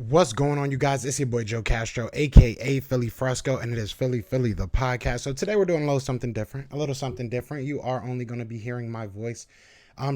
What's going on, you guys? It's your boy Joe Castro, aka Philly Fresco, and it is Philly the podcast. So today we're doing a little something different. You are only going to be hearing my voice.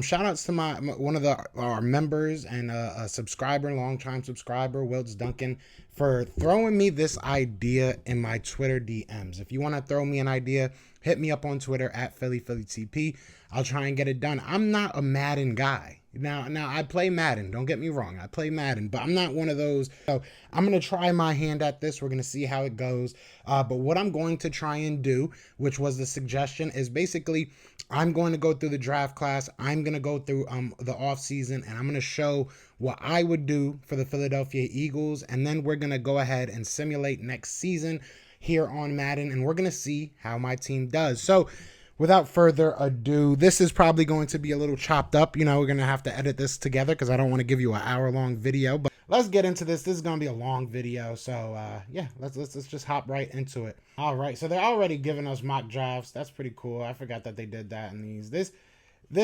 Shout outs to my one of our members and a subscriber, long-time subscriber, Wilts Duncan, for throwing me this idea in my Twitter DMs. If you want to throw me an idea, hit me up on Twitter at PhillyTP. I'll try and get it done. I'm not a Madden guy. Now I play Madden. Don't get me wrong. I play Madden, but I'm not one of those. So I'm going to try my hand at this. We're going to see how it goes. But what I'm going to try and do, which was the suggestion, is basically I'm going to go through the draft class. I'm going to go through the off season, and I'm going to show what I would do for the Philadelphia Eagles. And then we're going to go ahead and simulate next season here on Madden, and we're going to see how my team does. So without further ado, this is probably going to be a little chopped up. You know, we're going to have to edit this together because I don't want to give you an hour-long video. But let's get into this. This is going to be a long video. So, yeah, let's just hop right into it. All right, so they're already giving us mock drafts. That's pretty cool. I forgot that they did that in these. This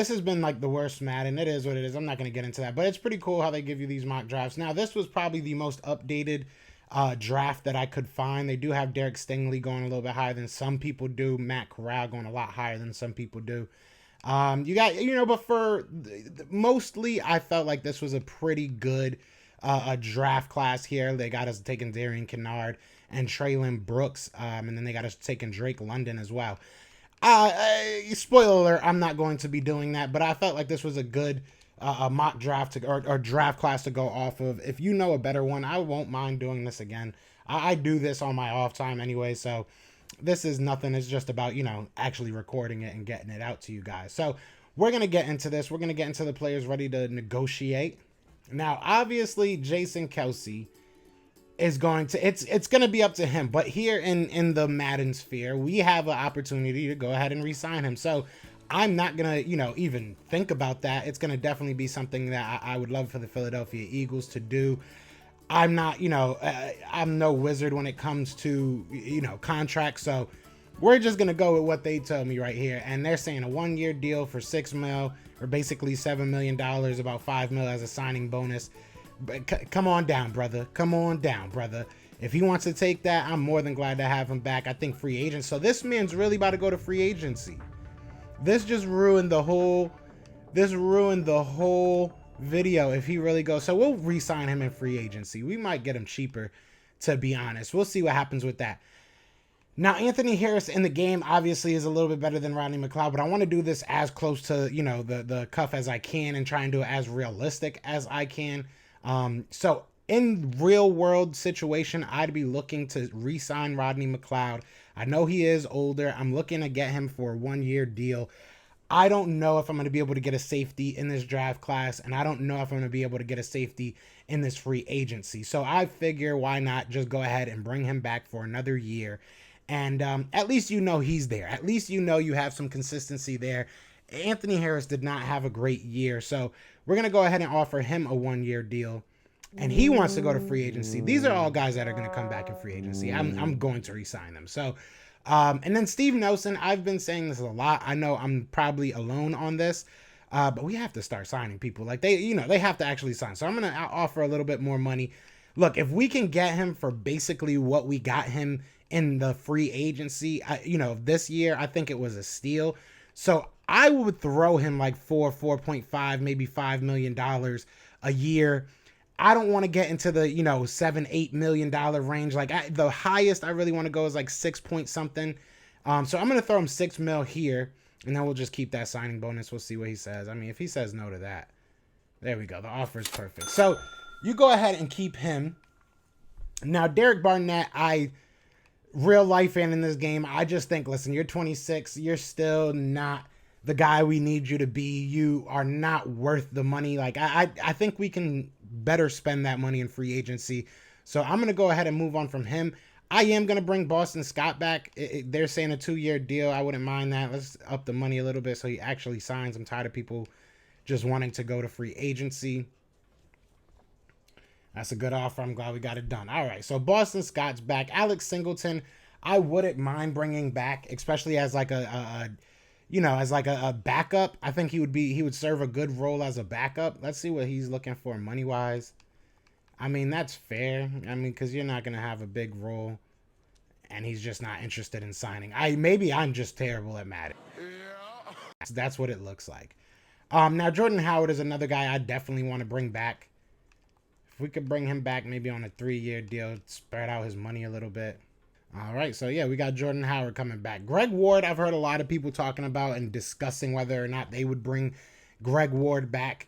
has been like the worst Madden. It is what it is. I'm not going to get into that. But it's pretty cool how they give you these mock drafts. Now, this was probably the most updated draft that I could find. They do have Derek Stingley going a little bit higher than some people do. Matt Corral going a lot higher than some people do. You got, but for mostly, I felt like this was a pretty good a draft class here. They got us taking Darian Kennard and Traylon Brooks, and then they got us taking Drake London as well. Spoiler alert, I'm not going to be doing that, but I felt like this was a good a mock draft or draft class to go off of. If you know a better one, I won't mind doing this again. I do this on my off time anyway, so this is nothing. It's just about, actually recording it and getting it out to you guys. So we're going to get into this. We're going to get into the players ready to negotiate. Now, obviously, Jason Kelce is going to, it's going to be up to him. But here in the Madden sphere, we have an opportunity to go ahead and re-sign him. So I'm not going to, even think about that. It's going to definitely be something that I would love for the Philadelphia Eagles to do. I'm not, I'm no wizard when it comes to, contracts. So we're just going to go with what they told me right here. And they're saying a 1-year deal for $6 million, or basically $7 million, about $5 million as a signing bonus. But come on down, brother. Come on down, brother. If he wants to take that, I'm more than glad to have him back. I think free agent. So this man's really about to go to free agency. This just ruined the whole video if he really goes. So we'll re-sign him in free agency. We might get him cheaper, to be honest. We'll see what happens with that. Now, Anthony Harris in the game obviously is a little bit better than Rodney McLeod, but I want to do this as close to, the cuff as I can and try and do it as realistic as I can. So in real world situation, I'd be looking to re-sign Rodney McLeod. I know he is older. I'm looking to get him for a 1-year deal. I don't know if I'm going to be able to get a safety in this draft class, and I don't know if I'm going to be able to get a safety in this free agency. So I figure why not just go ahead and bring him back for another year. And at least he's there. At least you have some consistency there. Anthony Harris did not have a great year. So we're going to go ahead and offer him a 1-year deal. And he wants to go to free agency. These are all guys that are going to come back in free agency. I'm going to re-sign them. So, and then Steve Nelson, I've been saying this a lot. I know I'm probably alone on this, but we have to start signing people. Like they have to actually sign. So I'm going to offer a little bit more money. Look, if we can get him for basically what we got him in the free agency, this year, I think it was a steal. So I would throw him like $4.5, maybe $5 million a year. I don't want to get into the, $7-8 million range. Like the highest I really want to go is like 6 point something. So I'm going to throw him $6 million here, and then we'll just keep that signing bonus. We'll see what he says. I mean, if he says no to that, there we go. The offer is perfect. So you go ahead and keep him. Now, Derek Barnett, real life fan in this game. I just think, listen, you're 26. You're still not the guy we need you to be. You are not worth the money. Like I think we can better spend that money in free agency. So I'm going to go ahead and move on from him. I am going to bring Boston Scott back. They're saying a 2-year deal. I wouldn't mind that. Let's up the money a little bit so he actually signs. I'm tired of people just wanting to go to free agency. That's a good offer. I'm glad we got it done. All right, so Boston Scott's back. Alex Singleton, I wouldn't mind bringing back, especially as like a backup. I think he would serve a good role as a backup. Let's see what he's looking for money-wise. I mean, that's fair. I mean, because you're not going to have a big role, and he's just not interested in signing. Maybe I'm just terrible at Madden. Yeah. That's what it looks like. Now, Jordan Howard is another guy I definitely want to bring back. If we could bring him back maybe on a 3-year deal, spread out his money a little bit. All right, so yeah, we got Jordan Howard coming back. Greg Ward, I've heard a lot of people talking about and discussing whether or not they would bring Greg Ward back.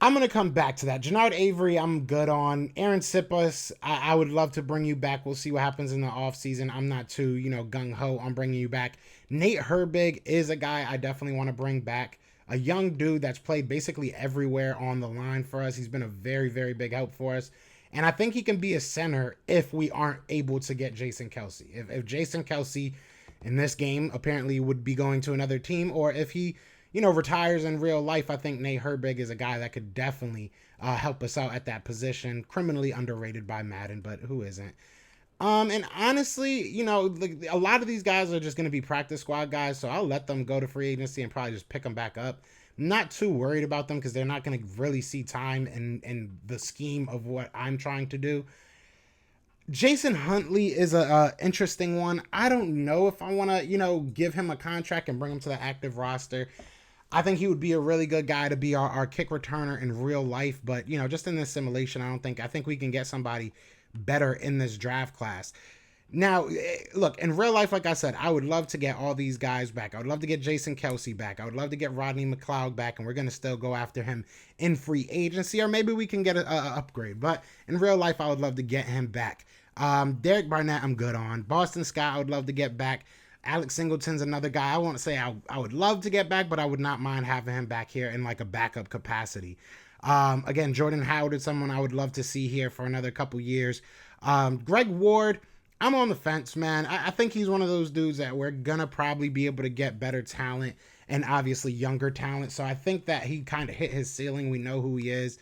I'm going to come back to that. Jannard Avery, I'm good on. Aaron Sipas, I would love to bring you back. We'll see what happens in the offseason. I'm not too, gung-ho on bringing you back. Nate Herbig is a guy I definitely want to bring back. A young dude that's played basically everywhere on the line for us. He's been a very, very big help for us. And I think he can be a center if we aren't able to get Jason Kelce. If Jason Kelce in this game apparently would be going to another team, or if he retires in real life, I think Nate Herbig is a guy that could definitely help us out at that position. Criminally underrated by Madden, but who isn't? And honestly, a lot of these guys are just going to be practice squad guys, so I'll let them go to free agency and probably just pick them back up. Not too worried about them because they're not going to really see time in the scheme of what I'm trying to do. Jason Huntley is a interesting one. I don't know if I want to, give him a contract and bring him to the active roster. I think he would be a really good guy to be our kick returner in real life. But, just in this simulation, I think we can get somebody better in this draft class. Now, look, in real life, like I said, I would love to get all these guys back. I would love to get Jason Kelce back. I would love to get Rodney McLeod back, and we're going to still go after him in free agency, or maybe we can get an upgrade. But in real life, I would love to get him back. Derek Barnett, I'm good on. Boston Scott, I would love to get back. Alex Singleton's another guy. I won't say I would love to get back, but I would not mind having him back here in like a backup capacity. Again, Jordan Howard is someone I would love to see here for another couple years. Greg Ward, I'm on the fence, man. I think he's one of those dudes that we're going to probably be able to get better talent and obviously younger talent. So I think that he kind of hit his ceiling. We know who he is.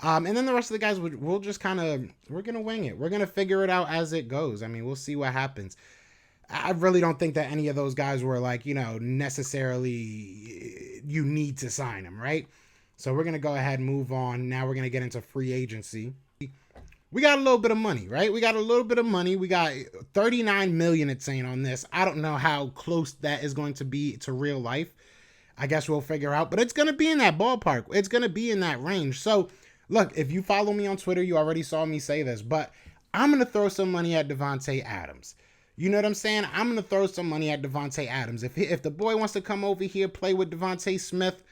And then the rest of the guys, we'll just we're going to wing it. We're going to figure it out as it goes. I mean, we'll see what happens. I really don't think that any of those guys were like, necessarily you need to sign them, right? So we're going to go ahead and move on. Now we're going to get into free agency. We got a little bit of money, right? We got a little bit of money. We got 39 million, it's saying on this. I don't know how close that is going to be to real life. I guess we'll figure out, but it's going to be in that ballpark. It's going to be in that range. So look, if you follow me on Twitter, you already saw me say this, but I'm going to throw some money at Devontae Adams. You know what I'm saying? I'm going to throw some money at Devontae Adams. If the boy wants to come over here, play with Devontae Smith,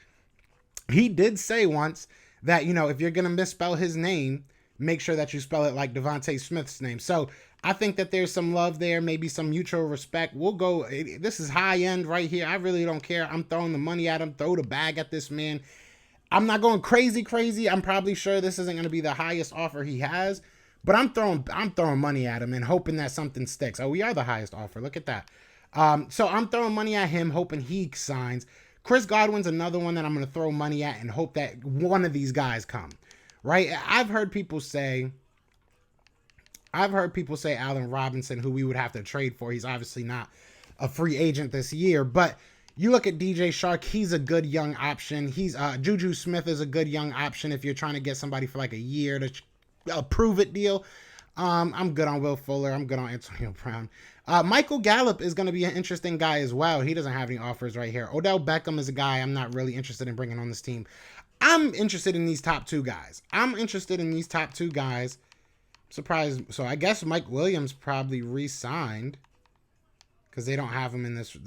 he did say once that, if you're going to misspell his name, make sure that you spell it like Devontae Smith's name. So I think that there's some love there, maybe some mutual respect. We'll go. This is high end right here. I really don't care. I'm throwing the money at him. Throw the bag at this man. I'm not going crazy. I'm probably sure this isn't going to be the highest offer he has, but I'm throwing money at him and hoping that something sticks. Oh, we are the highest offer. Look at that. So I'm throwing money at him, hoping he signs. Chris Godwin's another one that I'm going to throw money at and hope that one of these guys come. Right? I've heard people say Allen Robinson, who we would have to trade for. He's obviously not a free agent this year, but you look at DJ Shark, he's a good young option. Juju Smith is a good young option if you're trying to get somebody for like a year to prove it deal. I'm good on Will Fuller. I'm good on Antonio Brown. Michael Gallup is going to be an interesting guy as well. He doesn't have any offers right here. Odell Beckham is a guy I'm not really interested in bringing on this team. I'm interested in these top two guys. Surprised. So I guess Mike Williams probably re-signed because they don't have him in this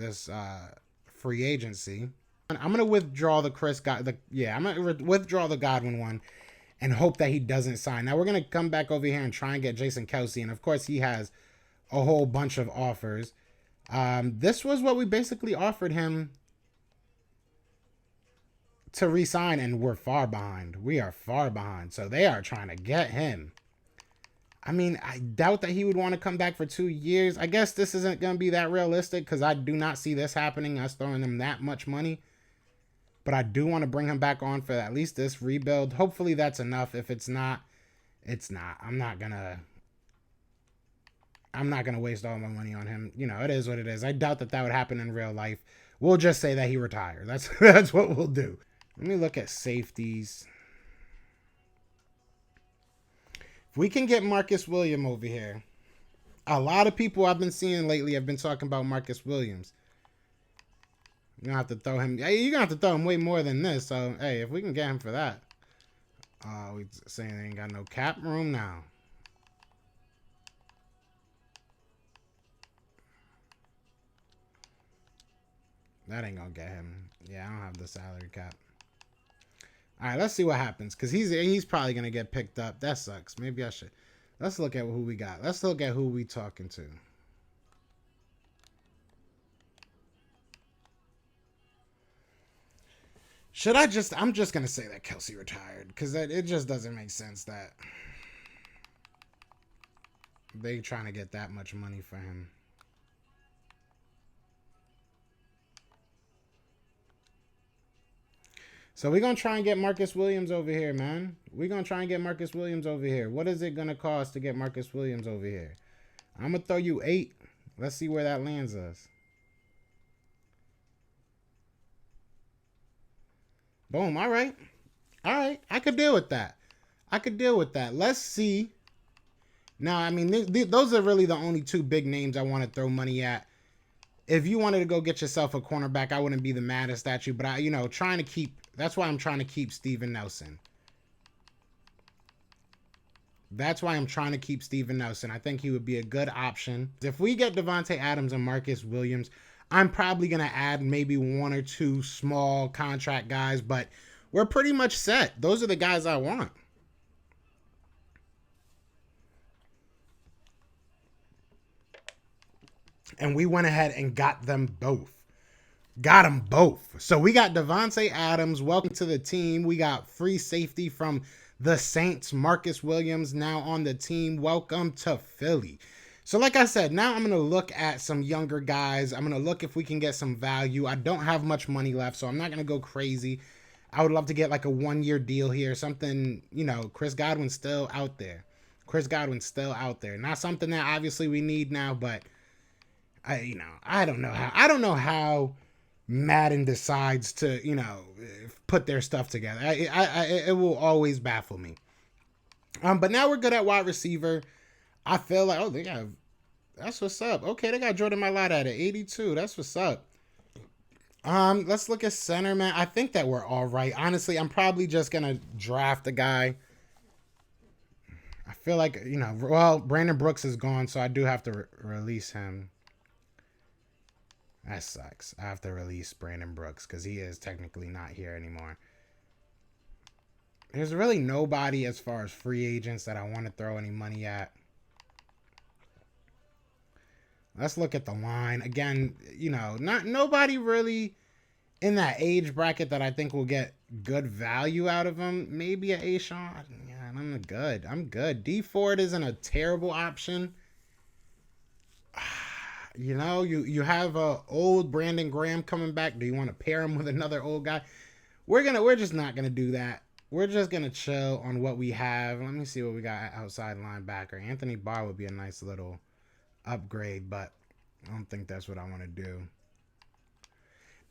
free agency. I'm going to withdraw the withdraw the Godwin one and hope that he doesn't sign. Now we're going to come back over here and try and get Jason Kelce. And of course he has a whole bunch of offers. This was what we basically offered him to re-sign, and we're far behind. We are far behind. So they are trying to get him. I mean, I doubt that he would want to come back for 2 years. I guess this isn't going to be that realistic because I do not see this happening, us throwing him that much money. But I do want to bring him back on for at least this rebuild. Hopefully that's enough. If it's not, it's not. I'm not going to waste all my money on him. It is what it is. I doubt that would happen in real life. We'll just say that he retired. That's what we'll do. Let me look at safeties. If we can get Marcus Williams over here, a lot of people I've been seeing lately have been talking about Marcus Williams. You're gonna have to throw him. You're gonna have to throw him way more than this. So hey, if we can get him for that, we saying they ain't got no cap room now. That ain't gonna get him. Yeah, I don't have the salary cap. All right, let's see what happens because he's probably gonna get picked up. That sucks. Maybe I should. Let's look at who we got. Let's look at who we talking to. Should I just? I'm just gonna say that Kelsey retired because it just doesn't make sense that they trying to get that much money for him. So we're going to try and get Marcus Williams over here, man. We're going to try and get Marcus Williams over here. What is it going to cost to get Marcus Williams over here? I'm going to throw you 8. Let's see where that lands us. Boom. All right. All right. I could deal with that. I could deal with that. Let's see. Now, I mean, those are really the only 2 big names I want to throw money at. If you wanted to go get yourself a cornerback, I wouldn't be the maddest at you. But, trying to keep... That's why I'm trying to keep Steven Nelson. That's why I'm trying to keep Steven Nelson. I think he would be a good option. If we get Davante Adams and Marcus Williams, I'm probably going to add maybe 1 or 2 small contract guys. But we're pretty much set. Those are the guys I want. And we went ahead and got them both. Got them both. So we got Davante Adams. Welcome to the team. We got free safety from the Saints. Marcus Williams now on the team. Welcome to Philly. So like I said, now I'm going to look at some younger guys. I'm going to look if we can get some value. I don't have much money left, so I'm not going to go crazy. I would love to get like a 1-year deal here. Something, Chris Godwin's still out there. Chris Godwin's still out there. Not something that obviously we need now, but I don't know how Madden decides to, put their stuff together. It will always baffle me. But now we're good at wide receiver. I feel like, that's what's up. Okay, they got Jordan Mailata at 82. That's what's up. Let's look at center, man. I think that we're all right. Honestly, I'm probably just going to draft a guy. I feel like, Brandon Brooks is gone, so I do have to release him. That sucks. I have to release Brandon Brooks because he is technically not here anymore. There's really nobody as far as free agents that I want to throw any money at. Let's look at the line. Again, nobody really in that age bracket that I think will get good value out of him. Maybe a Ashawn. Yeah, I'm good. I'm good. D Ford isn't a terrible option. You have a old Brandon Graham coming back. Do you want to pair him with another old guy? We're just not gonna do that. We're just gonna chill on what we have. Let me see what we got outside linebacker. Anthony Barr would be a nice little upgrade, but I don't think that's what I want to do.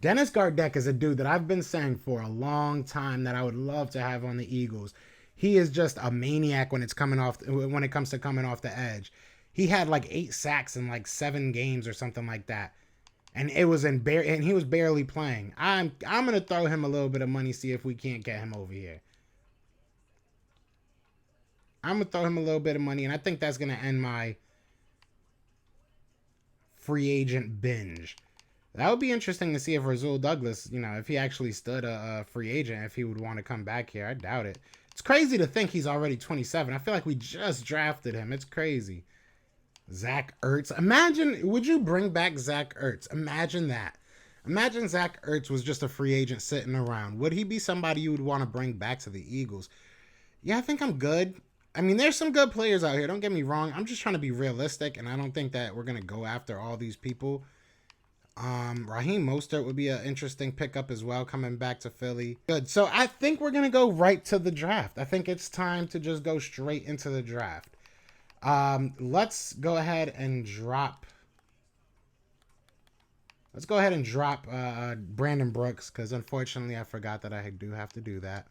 Dennis Gardeck is a dude that I've been saying for a long time that I would love to have on the Eagles. He is just a maniac when it comes to coming off the edge. He had like 8 sacks in like 7 games or something like that. And it was and he was barely playing. I'm going to throw him a little bit of money, see if we can't get him over here. I'm going to throw him a little bit of money, and I think that's going to end my free agent binge. That would be interesting to see if Rasul Douglas, if he actually stood a free agent, if he would want to come back here. I doubt it. It's crazy to think he's already 27. I feel like we just drafted him. It's crazy. Zach Ertz. Imagine, would you bring back Zach Ertz? Imagine that. Imagine Zach Ertz was just a free agent sitting around. Would he be somebody you would want to bring back to the Eagles? Yeah, I think I'm good. I mean, there's some good players out here. Don't get me wrong. I'm just trying to be realistic, and I don't think that we're going to go after all these people. Raheem Mostert would be an interesting pickup as well, coming back to Philly. Good. So I think we're going to go right to the draft. I think it's time to just go straight into the draft. Let's go ahead and drop. Let's go ahead and drop Brandon Brooks, because unfortunately I forgot that I do have to do that.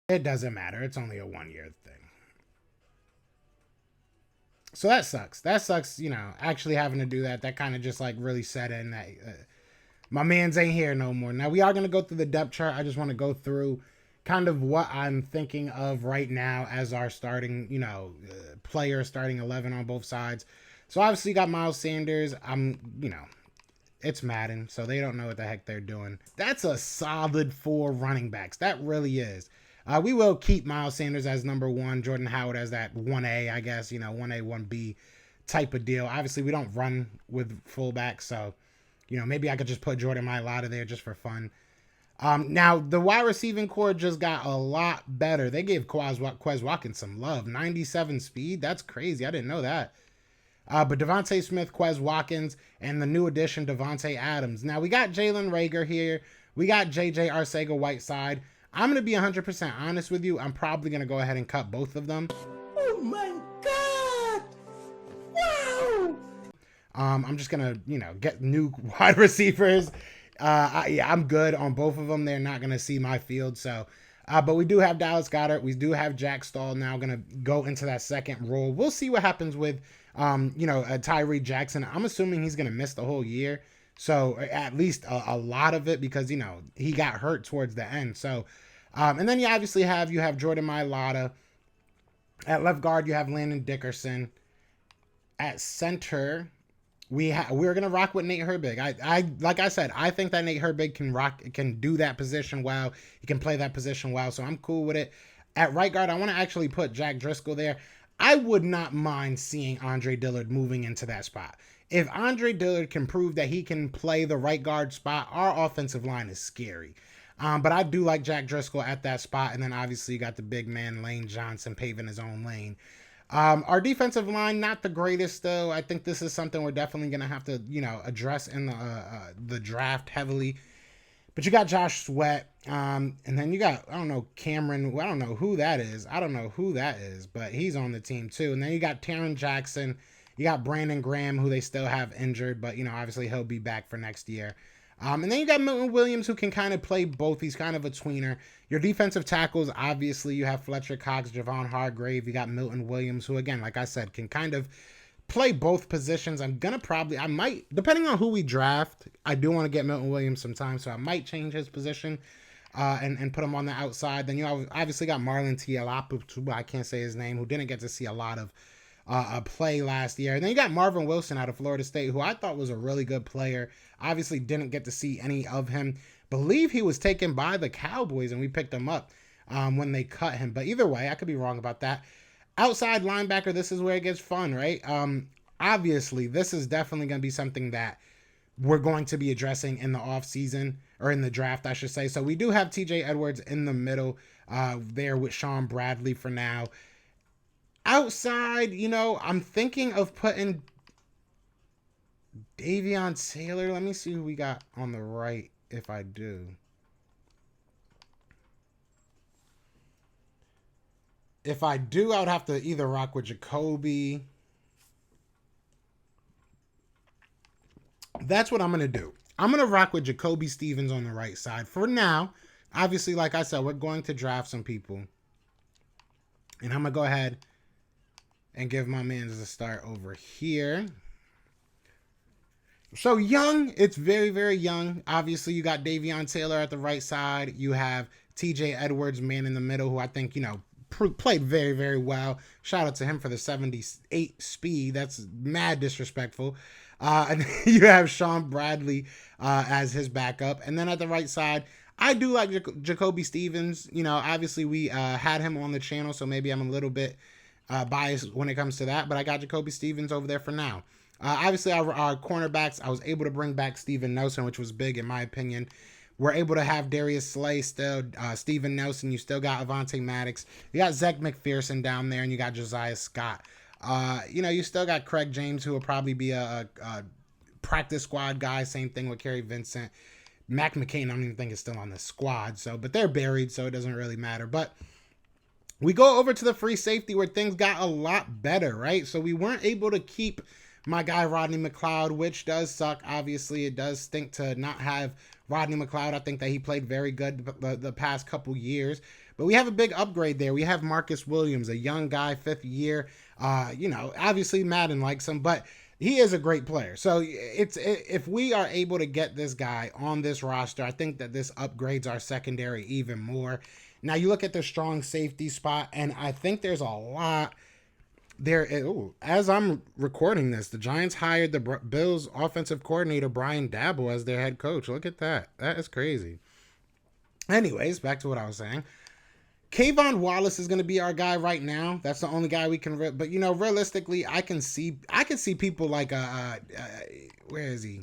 It doesn't matter. It's only a 1 year thing. So that sucks. That sucks, actually having to do that. That kind of just like really set in that my man's ain't here no more. Now we are going to go through the depth chart. I just want to go through kind of what I'm thinking of right now as our starting, player, starting 11 on both sides. So obviously you got Miles Sanders. It's Madden, so they don't know what the heck they're doing. That's a solid 4 running backs. That really is. We will keep Miles Sanders as number 1, Jordan Howard as that 1A, I guess, 1A, 1B type of deal. Obviously, we don't run with fullbacks, so, maybe I could just put Jordan Mailata there just for fun. Now, the wide receiving core just got a lot better. They gave Quez Watkins some love. 97 speed, that's crazy. I didn't know that. But Devontae Smith, Quez Watkins, and the new addition, Devontae Adams. Now, we got Jalen Reagor here. We got J.J. Arcega-Whiteside. I'm going to be 100% honest with you. I'm probably going to go ahead and cut both of them. Oh, my God. Wow. I'm just going to, get new wide receivers. I'm good on both of them. They're not going to see my field. So, but we do have Dallas Goedert. We do have Jack Stahl now going to go into that second role. We'll see what happens with, Tyree Jackson. I'm assuming he's going to miss the whole year. So at least a lot of it because, he got hurt towards the end. So, and then you obviously have Jordan Mailata. At left guard, you have Landon Dickerson. At center, we're gonna rock with Nate Herbig. I like I said, I think that Nate Herbig can do that position well. He can play that position well, so I'm cool with it. At right guard, I want to actually put Jack Driscoll there. I would not mind seeing Andre Dillard moving into that spot. If Andre Dillard can prove that he can play the right guard spot, our offensive line is scary. But I do like Jack Driscoll at that spot. And then obviously you got the big man, Lane Johnson, paving his own lane. Our defensive line, not the greatest, though. I think this is something we're definitely going to have to, address in the draft heavily. But you got Josh Sweat. And then you got, Cameron. I don't know who that is. But he's on the team, too. And then you got Taron Jackson. You got Brandon Graham, who they still have injured. But, obviously he'll be back for next year. And then you got Milton Williams, who can kind of play both. He's kind of a tweener. Your defensive tackles, obviously, you have Fletcher Cox, Javon Hargrave. You got Milton Williams, who, again, like I said, can kind of play both positions. I might, depending on who we draft, I do want to get Milton Williams sometime, so I might change his position and put him on the outside. Then you obviously got Marlon Tialapu, I can't say his name, who didn't get to see a lot of play last year. And then you got Marvin Wilson out of Florida State, who I thought was a really good player. Obviously didn't get to see any of him. Believe he was taken by the Cowboys and we picked him up when they cut him. But either way, I could be wrong about that. Outside linebacker, this is where it gets fun, right? Obviously, this is definitely going to be something that we're going to be addressing in the offseason, or in the draft, I should say. So we do have TJ Edwards in the middle there with Sean Bradley for now. Outside, I'm thinking of putting Davion Taylor. Let me see who we got on the right if I do. If I do, I would have to either rock with Jacoby. That's what I'm going to do. I'm going to rock with Jacoby Stevens on the right side. For now, obviously, like I said, we're going to draft some people. And I'm going to go ahead and give my man a start over here. So young, it's very, very young. Obviously, you got Davion Taylor at the right side. You have TJ Edwards, man in the middle, who I think, played very, very well. Shout out to him for the 78 speed. That's mad disrespectful. And you have Sean Bradley as his backup. And then at the right side, I do like Jacoby Stevens. Obviously we had him on the channel, so maybe I'm a little bit biased when it comes to that. But I got Jacoby Stevens over there for now. Obviously, our cornerbacks, I was able to bring back Steven Nelson, which was big in my opinion. We're able to have Darius Slay still, Steven Nelson. You still got Avonte Maddox. You got Zach McPherson down there, and you got Josiah Scott. You still got Craig James, who will probably be a practice squad guy. Same thing with Kerry Vincent. Mac McCain, I don't even think is still on the squad. But they're buried, so it doesn't really matter. But we go over to the free safety where things got a lot better, right? So we weren't able to keep my guy Rodney McLeod, which does suck. Obviously, it does stink to not have Rodney McLeod. I think that he played very good the past couple years. But we have a big upgrade there. We have Marcus Williams, a young guy, 5th year. Obviously Madden likes him, but he is a great player. So if we are able to get this guy on this roster, I think that this upgrades our secondary even more. Now you look at the strong safety spot, and I think there's a lot there. Ooh, as I'm recording this, the Giants hired the Bills offensive coordinator Brian Daboll as their head coach. Look at that. That is crazy. Anyways, back to what I was saying. Kayvon Wallace is going to be our guy right now. That's the only guy we can. But realistically, I can see people like where is he?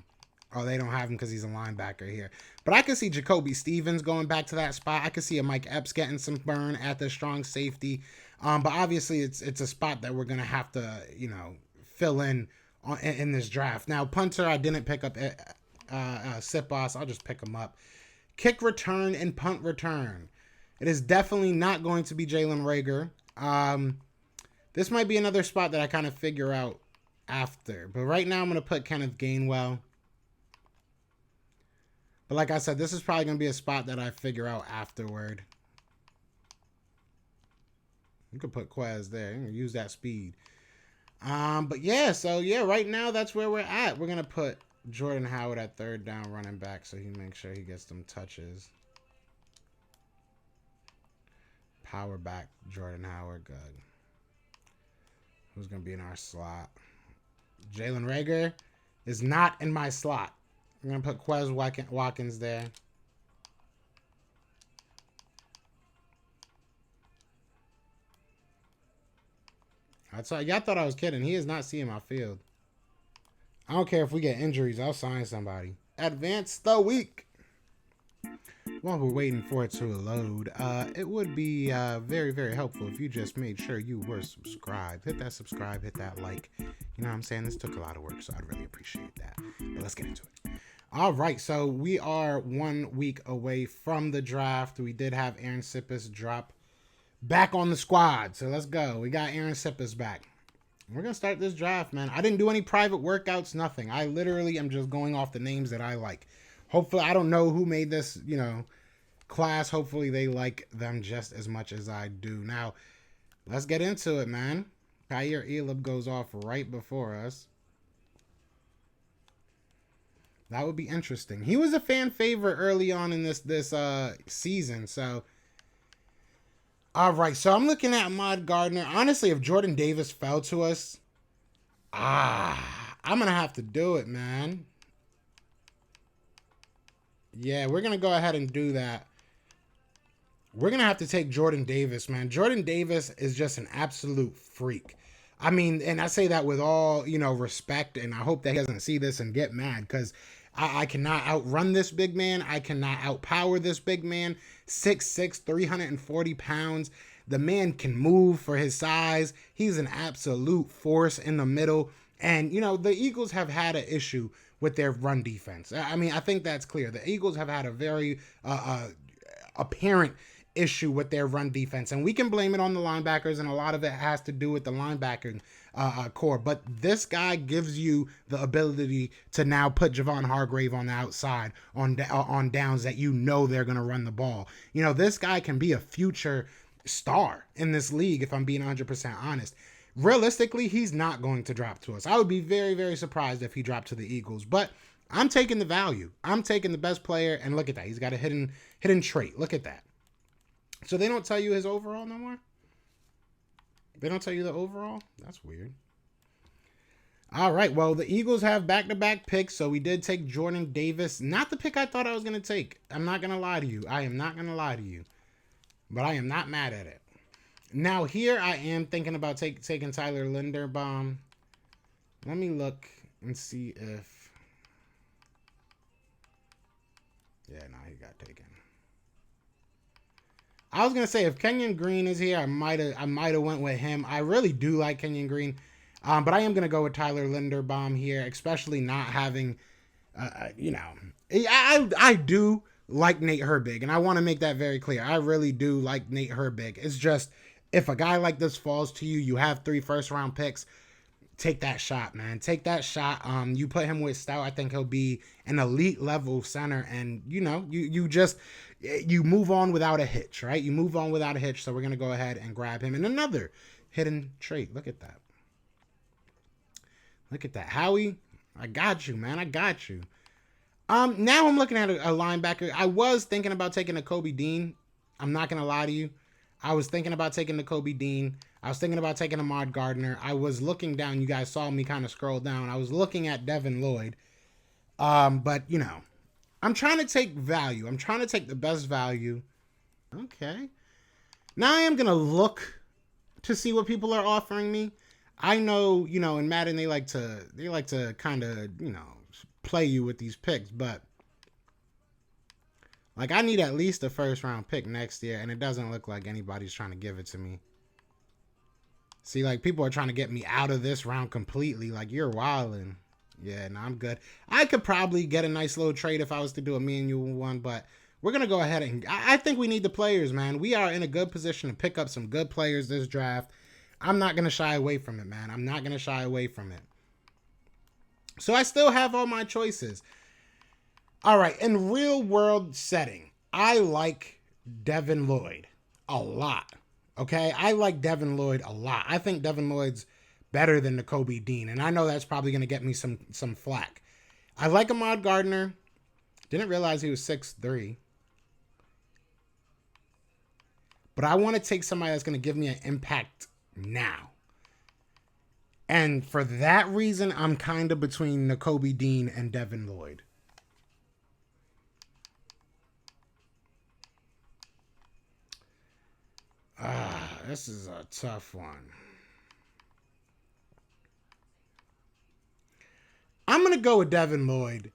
Oh, they don't have him because he's a linebacker here. But I can see Jacoby Stevens going back to that spot. I can see a Mike Epps getting some burn at the strong safety. But obviously, it's a spot that we're gonna have to fill in this draft. Now, punter, I didn't pick up Sipos. I'll just pick him up. Kick return and punt return. It is definitely not going to be Jalen Reagor. This might be another spot that I kind of figure out after. But right now, I'm going to put Kenneth Gainwell. But like I said, this is probably going to be a spot that I figure out afterward. You could put Quez there. Use that speed. But yeah, so yeah, right now, that's where we're at. We're going to put Jordan Howard at 3rd down running back so he makes sure he gets them touches. Power back, Jordan Howard, good. Who's going to be in our slot? Jalen Reagor is not in my slot. I'm going to put Quez Watkins there. Y'all thought I was kidding. He is not seeing my field. I don't care if we get injuries. I'll sign somebody. Advance the week. While we're waiting for it to load, it would be very, very helpful if you just made sure you were subscribed. Hit that subscribe, hit that like. You know what I'm saying? This took a lot of work, so I'd really appreciate that. But let's get into it. All right, so we are 1 week away from the draft. We did have Aaron Sippis drop back on the squad, so let's go. We got Aaron Sippis back. We're going to start this draft, man. I didn't do any private workouts, nothing. I literally am just going off the names that I like. Hopefully, I don't know who made this, class. Hopefully, they like them just as much as I do. Now, let's get into it, man. Kyer Elam goes off right before us. That would be interesting. He was a fan favorite early on in this season, so... All right, so I'm looking at Ahmad Gardner. Honestly, if Jordan Davis fell to us, I'm going to have to do it, man. Yeah, we're going to go ahead and do that. We're going to have to take Jordan Davis, man. Jordan Davis is just an absolute freak. I mean, and I say that with all, respect, and I hope that he doesn't see this and get mad, because I cannot outrun this big man. I cannot outpower this big man. 6'6", 340 pounds. The man can move for his size. He's an absolute force in the middle. And, the Eagles have had an issue with their run defense. I mean, I think that's clear. The Eagles have had a very apparent issue with their run defense, and we can blame it on the linebackers, and a lot of it has to do with the linebacking core. But this guy gives you the ability to now put Javon Hargrave on the outside on downs that they're going to run the ball. This guy can be a future star in this league, if I'm being 100% honest. Realistically, he's not going to drop to us. I would be very, very surprised if he dropped to the Eagles, but I'm taking the value. I'm taking the best player, and look at that. He's got a hidden trait. Look at that. So they don't tell you his overall no more? They don't tell you the overall? That's weird. All right, well, the Eagles have back-to-back picks, so we did take Jordan Davis. Not the pick I thought I was going to take. I'm not going to lie to you. I am not going to lie to you. But I am not mad at it. Now, here I am thinking about taking Tyler Linderbaum. Let me look and see if... Yeah, no, he got taken. I was going to say, if Kenyon Green is here, I might have went with him. I really do like Kenyon Green. But I am going to go with Tyler Linderbaum here, especially not having, I do like Nate Herbig, and I want to make that very clear. I really do like Nate Herbig. It's just, if a guy like this falls to you, you have 3 first-round picks, take that shot, man. Take that shot. You put him with Stout, I think he'll be an elite level center, and you move on without a hitch, right? You move on without a hitch. So we're gonna go ahead and grab him. And another hidden trait. Look at that. Look at that, Howie. I got you, man. I got you. Now I'm looking at a linebacker. I was thinking about taking a Kobe Dean. I'm not gonna lie to you. I was thinking about taking the Kobe Dean. I was thinking about taking Ahmad Gardner. I was looking down. You guys saw me kind of scroll down. I was looking at Devin Lloyd. But I'm trying to take value. I'm trying to take the best value. Okay. Now I am gonna look to see what people are offering me. I know, in Madden they like to kind of, play you with these picks, but like I need at least a first round pick next year, and it doesn't look like anybody's trying to give it to me. See, like people are trying to get me out of this round completely. Like you're wilding. Yeah, no, I'm good. I could probably get a nice little trade if I was to do a me and you one, but we're gonna go ahead and I think we need the players, man. We are in a good position to pick up some good players this draft. I'm not gonna shy away from it, man. I'm not gonna shy away from it. So I still have all my choices. All right, in real world setting, I like Devin Lloyd a lot. Okay, I like Devin Lloyd a lot. I think Devin Lloyd's better than the Kobe Dean, and I know that's probably going to get me some flack. I like Ahmad Gardner. Didn't realize he was 6'3". But I want to take somebody that's going to give me an impact now. And for that reason, I'm kind of between Nakobe Dean and Devin Lloyd. This is a tough one. I'm going to go with Devin Lloyd.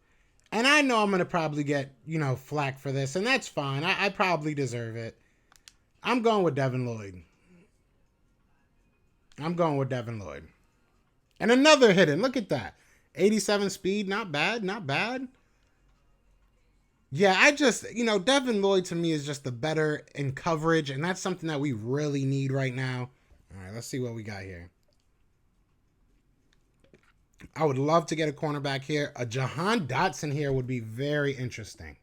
And I know I'm going to probably get, flack for this. And that's fine. I probably deserve it. I'm going with Devin Lloyd. I'm going with Devin Lloyd. And another hidden. Look at that. 87 speed. Not bad. Not bad. Yeah, Devin Lloyd to me is just the better in coverage. And that's something that we really need right now. All right, let's see what we got here. I would love to get a cornerback here. A Jahan Dotson here would be very interesting.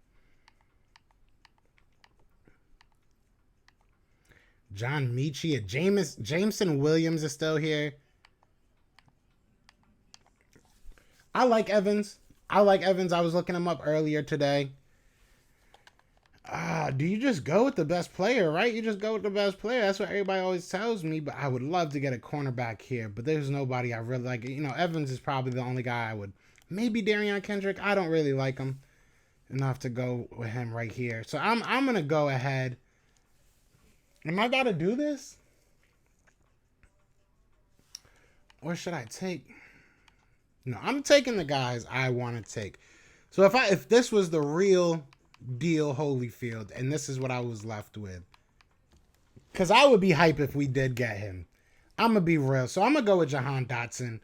John Mechie. Jameson Williams is still here. I like Evans. I was looking him up earlier today. Do you just go with the best player, right? You just go with the best player. That's what everybody always tells me. But I would love to get a cornerback here. But there's nobody I really like. Evans is probably the only guy I would. Maybe Darion Kendrick. I don't really like him enough to go with him right here. So I'm going to go ahead. Am I about to do this? Or should I take... No, I'm taking the guys I want to take. So if this was the real deal Holyfield, and this is what I was left with. Because I would be hype if we did get him. I'm going to be real. So I'm going to go with Jahan Dotson.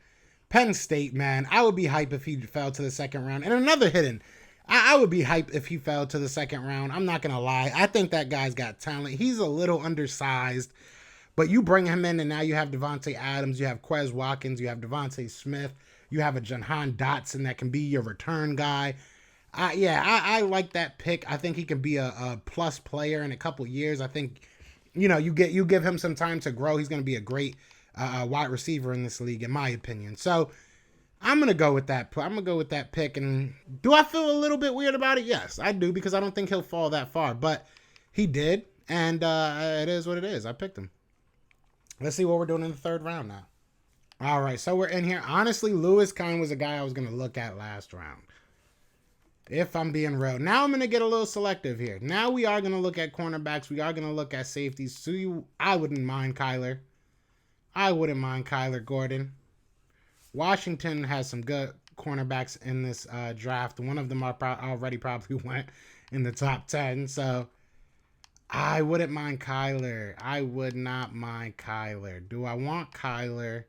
Penn State, man. I would be hype if he fell to the second round. And another hidden. I would be hype if he fell to the second round. I'm not going to lie. I think that guy's got talent. He's a little undersized. But you bring him in, and now you have Devontae Adams. You have Quez Watkins. You have Devontae Smith. You have a Jahan Dotson that can be your return guy. I like that pick. I think he can be a plus player in a couple years. I think, you give him some time to grow. He's going to be a great wide receiver in this league, in my opinion. So I'm going to go with that. I'm going to go with that pick. And do I feel a little bit weird about it? Yes, I do, because I don't think he'll fall that far. But he did, and it is what it is. I picked him. Let's see what we're doing in the third round now. All right, so we're in here. Honestly, Lewis kind of was a guy I was going to look at last round, if I'm being real. Now I'm going to get a little selective here. Now we are going to look at cornerbacks. We are going to look at safeties. So I wouldn't mind Kyler. I wouldn't mind Kyler Gordon. Washington has some good cornerbacks in this draft. One of them already probably went in the top 10. So I wouldn't mind Kyler. I would not mind Kyler. Do I want Kyler?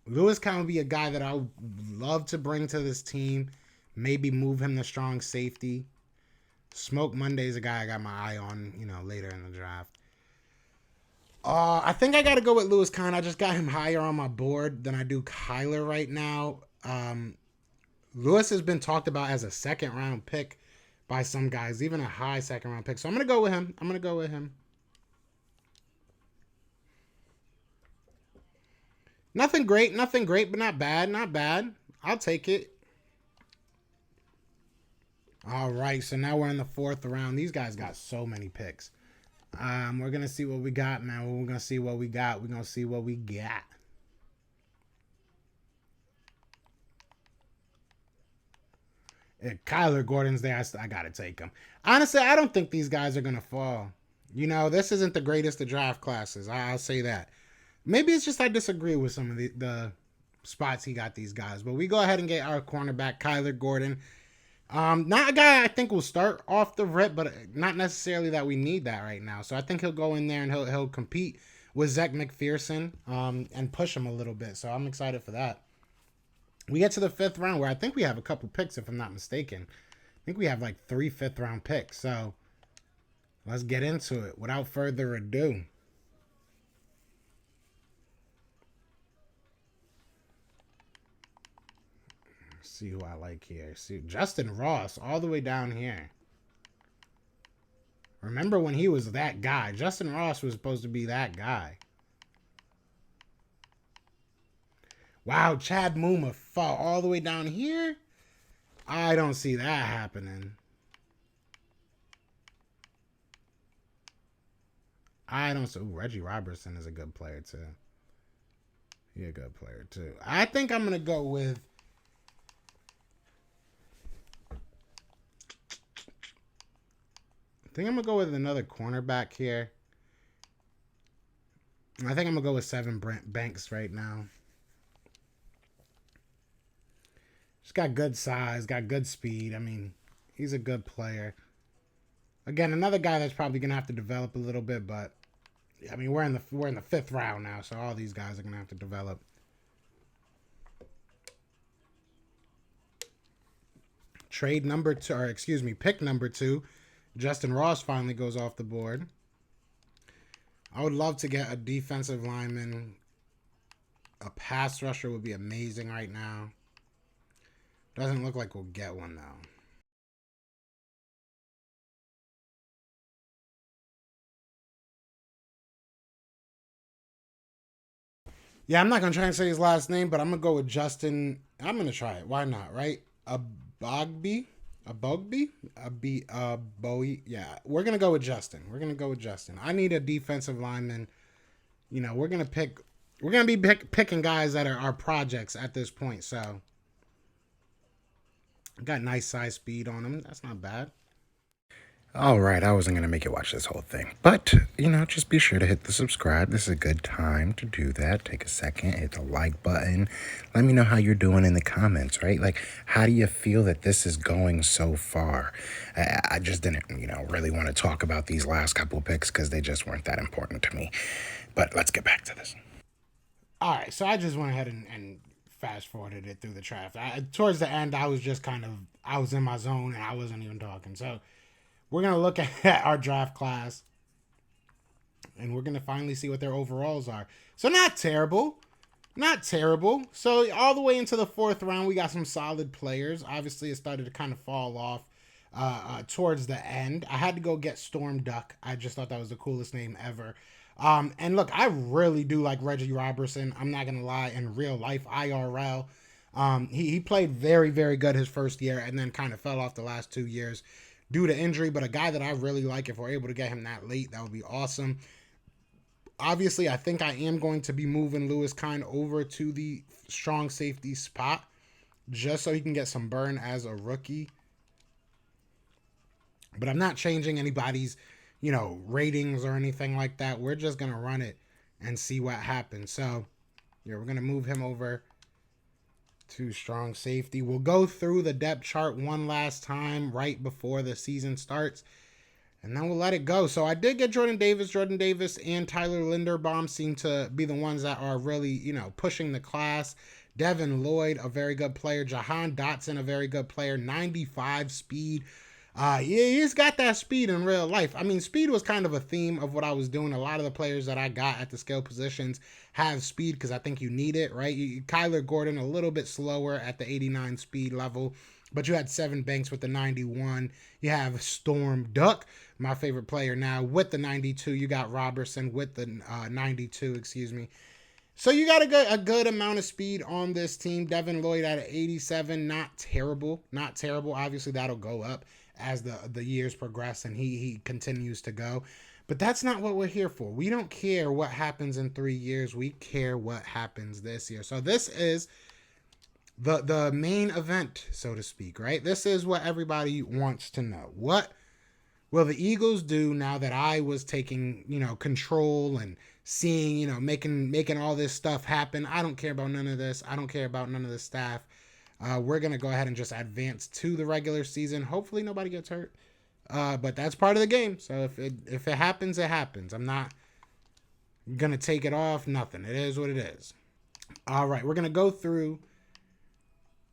Lewis kind of be a guy that I would love to bring to this team. Maybe move him to strong safety. Smoke Monday is a guy I got my eye on, later in the draft. I think I got to go with Lewis Kahn. I just got him higher on my board than I do Kyler right now. Lewis has been talked about as a second round pick by some guys, even a high second round pick. So I'm going to go with him. I'm going to go with him. Nothing great, but not bad. Not bad. I'll take it. All right, so now we're in the fourth round. These guys got so many picks. We're going to see what we got, man. We're going to see what we got. We're going to see what we got. If Kyler Gordon's there, I got to take him. Honestly, I don't think these guys are going to fall. You know, this isn't the greatest of draft classes. I'll say that. Maybe it's just I disagree with some of the spots he got these guys. But we go ahead and get our cornerback, Kyler Gordon. Not a guy I think will start off the rip, but not necessarily that we need that right now. So I think he'll go in there and he'll compete with Zach McPherson and push him a little bit. So I'm excited for that. We get to the fifth round where I think we have a couple picks, if I'm not mistaken. I think we have like 3 fifth-round picks. So let's get into it without further ado. See who I like here. See Justin Ross all the way down here. Remember when he was that guy? Justin Ross was supposed to be that guy. Wow, Chad Muma fall all the way down here? I don't see that happening. I don't see. Ooh, Reggie Robertson is a good player too. He's a good player too. I think I'm gonna go with. I think I'm gonna go with another cornerback here. I think I'm gonna go with Seven Banks right now. He's got good size, got good speed. I mean, he's a good player. Again, another guy that's probably gonna have to develop a little bit, but I mean, we're in the fifth round now, so all these guys are gonna have to develop. Pick number 2. Justin Ross finally goes off the board. I would love to get a defensive lineman. A pass rusher would be amazing right now. Doesn't look like we'll get one, though. Yeah, I'm not going to try and say his last name, but I'm going to go with Justin. I'm going to try it. Why not, right? Bowie? Yeah, we're going to go with Justin. I need a defensive lineman. You know, we're going to be picking guys that are our projects at this point, so. Got nice size speed on him. That's not bad. All right, I wasn't going to make you watch this whole thing, but, just be sure to hit the subscribe. This is a good time to do that. Take a second, hit the like button. Let me know how you're doing in the comments, right? Like, how do you feel that this is going so far? I just didn't, really want to talk about these last couple picks because they just weren't that important to me. But let's get back to this. All right, so I just went ahead and fast forwarded it through the draft. Towards the end, I was just I was in my zone and I wasn't even talking. So we're going to look at our draft class and we're going to finally see what their overalls are. So not terrible. So all the way into the fourth round, we got some solid players. Obviously, it started to kind of fall off towards the end. I had to go get Storm Duck. I just thought that was the coolest name ever. And look, I really do like Reggie Robertson. I'm not going to lie, in real life, IRL. He played very, very good his first year and then kind of fell off the last 2 years due to injury. But a guy that I really like, if we're able to get him that late, that would be awesome. Obviously, I think I am going to be moving Lewis Kahn over to the strong safety spot just so he can get some burn as a rookie. But I'm not changing anybody's ratings or anything like that. We're just going to run it and see what happens. So, yeah, we're going to move him over to strong safety. We'll go through the depth chart one last time right before the season starts, and then we'll let it go. So I did get Jordan Davis. Jordan Davis and Tyler Linderbaum seem to be the ones that are really, pushing the class. Devin Lloyd, a very good player. Jahan Dotson, a very good player. 95 speed. Yeah, he's got that speed in real life. I mean, speed was kind of a theme of what I was doing. A lot of the players that I got at the skill positions have speed because I think you need it, right? Kyler Gordon a little bit slower at the 89 speed level, but you had Seven Banks with the 91. You have Storm Duck, my favorite player now, with the 92. You got Robertson with the 92, excuse me. So you got a good amount of speed on this team. Devin Lloyd at an 87, not terrible, not terrible. Obviously, that'll go up as the years progress and he continues to go. But that's not what we're here for. We don't care what happens in 3 years. We care what happens this year. So this is the main event, so to speak, right? This is what everybody wants to know. What will the Eagles do now that I was taking, control and seeing, making all this stuff happen? I don't care about none of this. I don't care about none of the staff. We're going to go ahead and just advance to the regular season. Hopefully nobody gets hurt. But that's part of the game. So if it happens, it happens. I'm not going to take it off. Nothing. It is what it is. All right. We're going to go through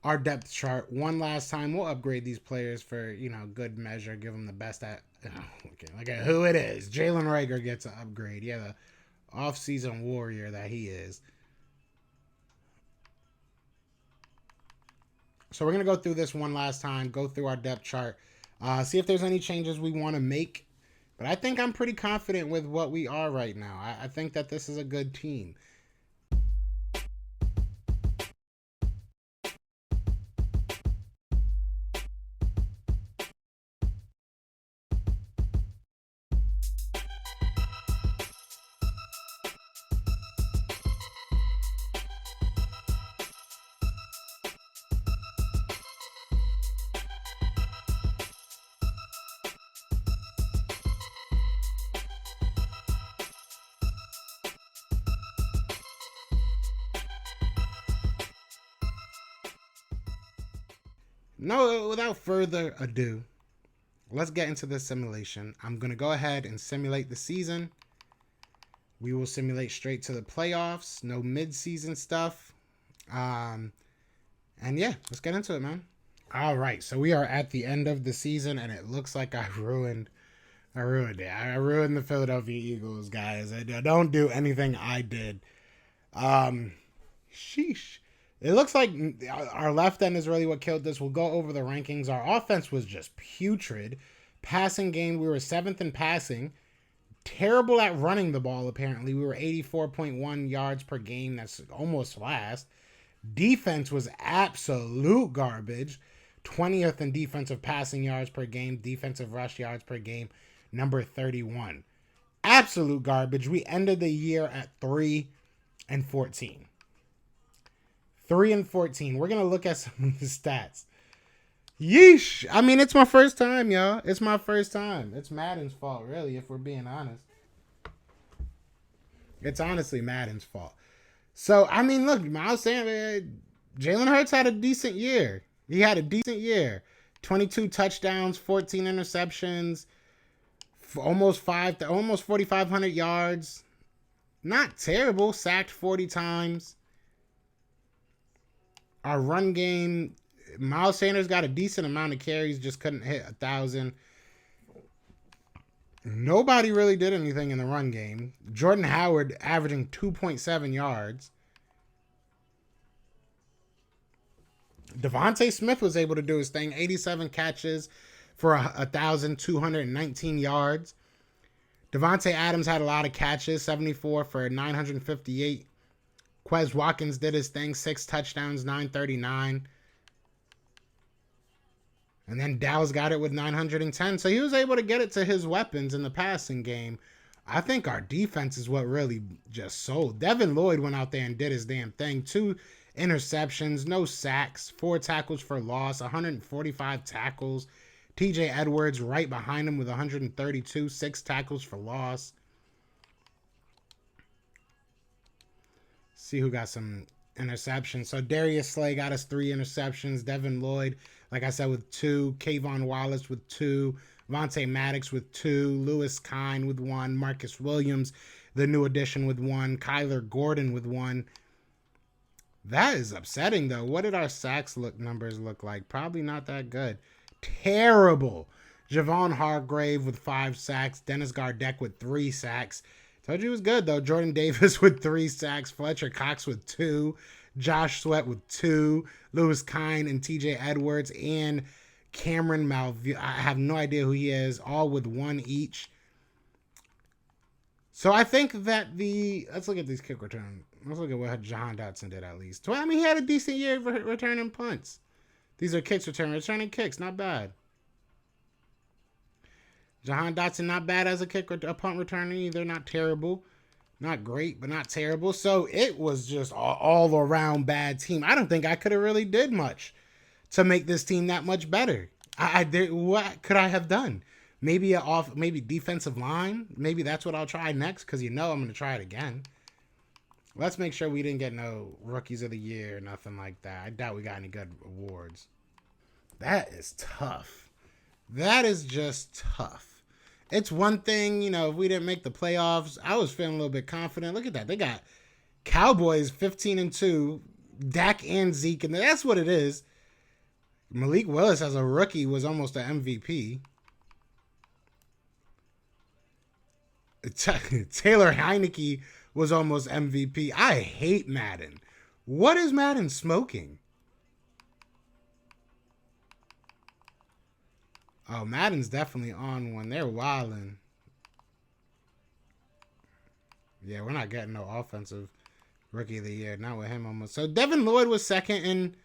our depth chart one last time. We'll upgrade these players for, good measure. Give them the best at, look at who it is. Jalen Reagor gets an upgrade. Yeah, the off-season warrior that he is. So we're going to go through this one last time, go through our depth chart, see if there's any changes we want to make. But I think I'm pretty confident with what we are right now. I think that this is a good team. No, without further ado, let's get into this simulation. I'm going to go ahead and simulate the season. We will simulate straight to the playoffs. No mid-season stuff. And yeah, let's get into it, man. All right, so we are at the end of the season, and it looks like I ruined it. I ruined the Philadelphia Eagles, guys. I don't do anything I did. Sheesh. It looks like our left end is really what killed this. We'll go over the rankings. Our offense was just putrid. Passing game, we were 7th in passing. Terrible at running the ball, apparently. We were 84.1 yards per game. That's almost last. Defense was absolute garbage. 20th in defensive passing yards per game. Defensive rush yards per game. Number 31. Absolute garbage. We ended the year at 3-14. 3-14. We're going to look at some of the stats. Yeesh. I mean, it's my first time, y'all. It's my first time. It's Madden's fault, really, if we're being honest. It's honestly Madden's fault. So, I mean, look, Miles Sanders, Jalen Hurts had a decent year. He had a decent year. 22 touchdowns, 14 interceptions, almost 4,500 yards. Not terrible. Sacked 40 times. Our run game, Miles Sanders got a decent amount of carries, just couldn't hit 1,000. Nobody really did anything in the run game. Jordan Howard averaging 2.7 yards. Devontae Smith was able to do his thing. 87 catches for 1,219 yards. Devontae Adams had a lot of catches, 74 for 958. Quez Watkins did his thing, 6 touchdowns, 939. And then Dallas got it with 910. So he was able to get it to his weapons in the passing game. I think our defense is what really just sold. Devin Lloyd went out there and did his damn thing. 2 interceptions, no sacks, 4 tackles for loss, 145 tackles. TJ Edwards right behind him with 132, 6 tackles for loss. See who got some interceptions. So Darius Slay got us 3 interceptions. Devin Lloyd, like I said, with 2. Kayvon Wallace with 2. Vontae Maddox with 2. Lewis Kine with 1. Marcus Williams, the new addition, with 1. Kyler Gordon with 1. That is upsetting, though. What did our sacks numbers look like? Probably not that good. Terrible. Javon Hargrave with 5 sacks. Dennis Gardeck with 3 sacks. Told you it was good, though. Jordan Davis with 3 sacks. Fletcher Cox with 2. Josh Sweat with 2. Lewis Kine and TJ Edwards and Cameron Malview. I have no idea who he is. All with 1 each. So I think that let's look at these kick return. Let's look at what Jahan Dotson did at least. I mean, he had a decent year returning punts. These are kicks returning kicks, not bad. Jahan Dotson, not bad as a punt returner either. Not terrible. Not great, but not terrible. So it was just all around bad team. I don't think I could have really did much to make this team that much better. What could I have done? Maybe maybe defensive line. Maybe that's what I'll try next, because I'm going to try it again. Let's make sure we didn't get no rookies of the year or nothing like that. I doubt we got any good awards. That is tough. That is just tough. It's one thing, if we didn't make the playoffs, I was feeling a little bit confident. Look at that. They got Cowboys 15-2, Dak and Zeke, and that's what it is. Malik Willis as a rookie was almost an MVP. Taylor Heineke was almost MVP. I hate Madden. What is Madden smoking? Oh, Madden's definitely on one. They're wilding. Yeah, we're not getting no offensive rookie of the year. Not with him almost. So Devin Lloyd was second in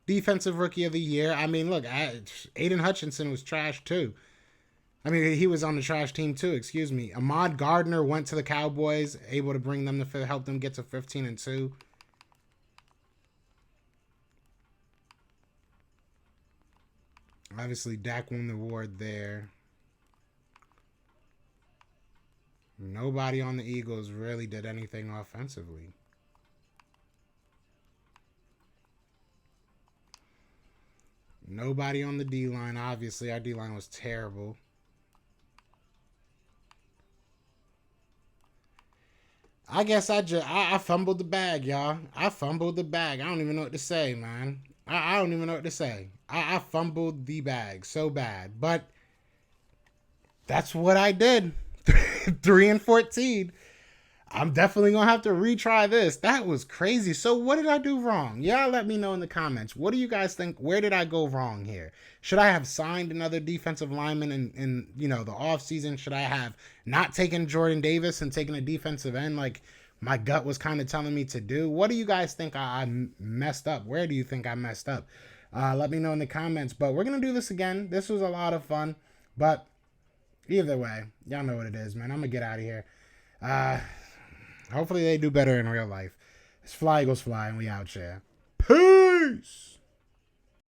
defensive rookie of the year. I mean, look, Aiden Hutchinson was trash too. I mean, he was on the trash team too, excuse me. Ahmad Gardner went to the Cowboys, able to bring them to help them get to 15-2. Obviously, Dak won the award there. Nobody on the Eagles really did anything offensively. Nobody on the D-line. Obviously, our D-line was terrible. I guess I fumbled the bag, y'all. I fumbled the bag. I don't even know what to say, man. I don't even know what to say. I fumbled the bag so bad. But that's what I did. 3-14. I'm definitely going to have to retry this. That was crazy. So what did I do wrong? Y'all let me know in the comments. What do you guys think? Where did I go wrong here? Should I have signed another defensive lineman in the offseason? Should I have not taken Jordan Davis and taken a defensive end like my gut was kind of telling me to do? What do you guys think I messed up? Where do you think I messed up? Let me know in the comments. But we're going to do this again. This was a lot of fun. But either way, y'all know what it is, man. I'm going to get out of here. Hopefully they do better in real life. It's Fly Eagles Fly, and we out here. Peace!